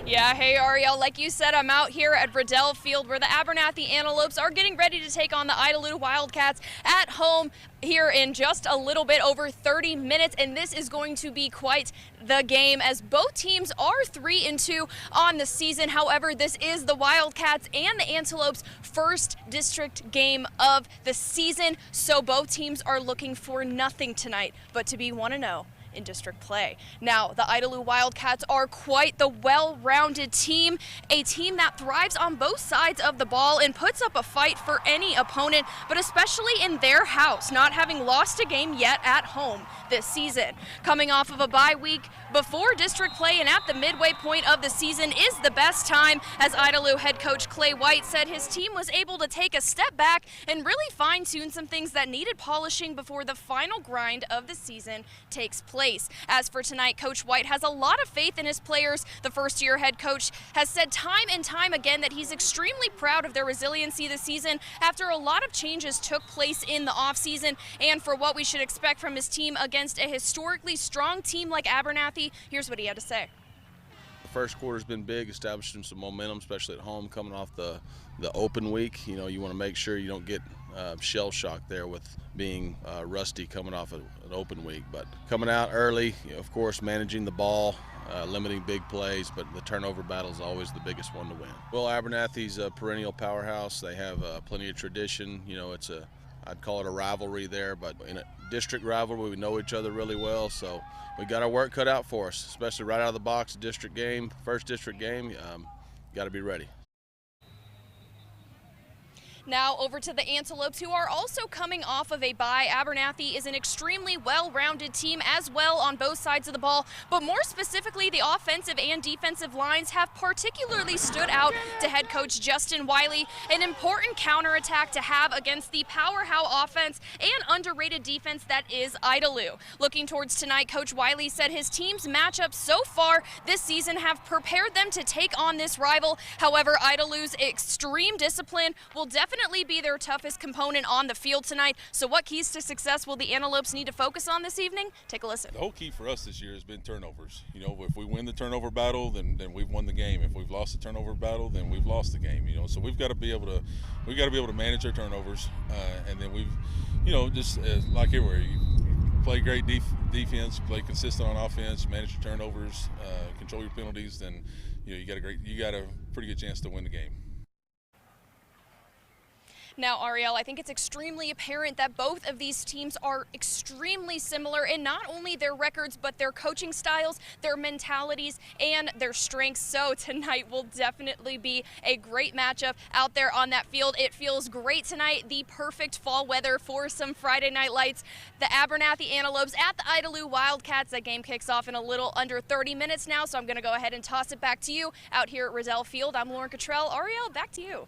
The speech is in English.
Yeah, hey Ariel, like you said, I'm out here at Riddell Field where the Abernathy Antelopes are getting ready to take on the Idalou Wildcats at home here in just a little bit over 30 minutes, and this is going to be quite the game as both teams are 3-2 on the season. However, this is the Wildcats and the Antelopes' first district game of the season, so both teams are looking for nothing tonight but to be 1-0 in district play. Now, the Idalou Wildcats are quite the well-rounded team, a team that thrives on both sides of the ball and puts up a fight for any opponent, but especially in their house, not having lost a game yet at home this season. Coming off of a bye week before district play and at the midway point of the season is the best time, as Idalou head coach Clay White said his team was able to take a step back and really fine-tune some things that needed polishing before the final grind of the season takes place. As for tonight, Coach White has a lot of faith in his players. The first-year head coach has said time and time again that he's extremely proud of their resiliency this season after a lot of changes took place in the offseason, and for what we should expect from his team against a historically strong team like Abernathy. Here's what he had to say. The first quarter's been big, establishing some momentum, especially at home, coming off the open week. You know, you want to make sure you don't get shell shock there with being rusty coming off an open week. But coming out early, you know, of course, managing the ball, limiting big plays, but the turnover battle is always the biggest one to win. Well, Abernathy's a perennial powerhouse. They have plenty of tradition. You know, I'd call it a rivalry there, but in a district rivalry, we know each other really well, so we got our work cut out for us, especially right out of the box, district game, first district game. Got to be ready. Now over to the Antelopes, who are also coming off of a bye. Abernathy is an extremely well-rounded team as well on both sides of the ball, but more specifically, the offensive and defensive lines have particularly stood out to head coach Justin Wiley, an important counterattack to have against the powerhouse offense and underrated defense that is Idalou. Looking towards tonight, Coach Wiley said his team's matchups so far this season have prepared them to take on this rival. However, Idalou's extreme discipline will definitely be their toughest component on the field tonight. So what keys to success will the Antelopes need to focus on this evening? Take a listen. The whole key for us this year has been turnovers. You know, if we win the turnover battle, then we've won the game. If we've lost the turnover battle, then we've lost the game. You know, so we've got to be able to manage our turnovers, and then just like everywhere, you play great defense, play consistent on offense, manage your turnovers, control your penalties. Then you got a pretty good chance to win the game. Now, Ariel, I think it's extremely apparent that both of these teams are extremely similar in not only their records, but their coaching styles, their mentalities, and their strengths. So tonight will definitely be a great matchup out there on that field. It feels great tonight, the perfect fall weather for some Friday night lights. The Abernathy Antelopes at the Idalou Wildcats. That game kicks off in a little under 30 minutes now, so I'm going to go ahead and toss it back to you out here at Riddell Field. I'm Lauren Cottrell. Ariel, back to you.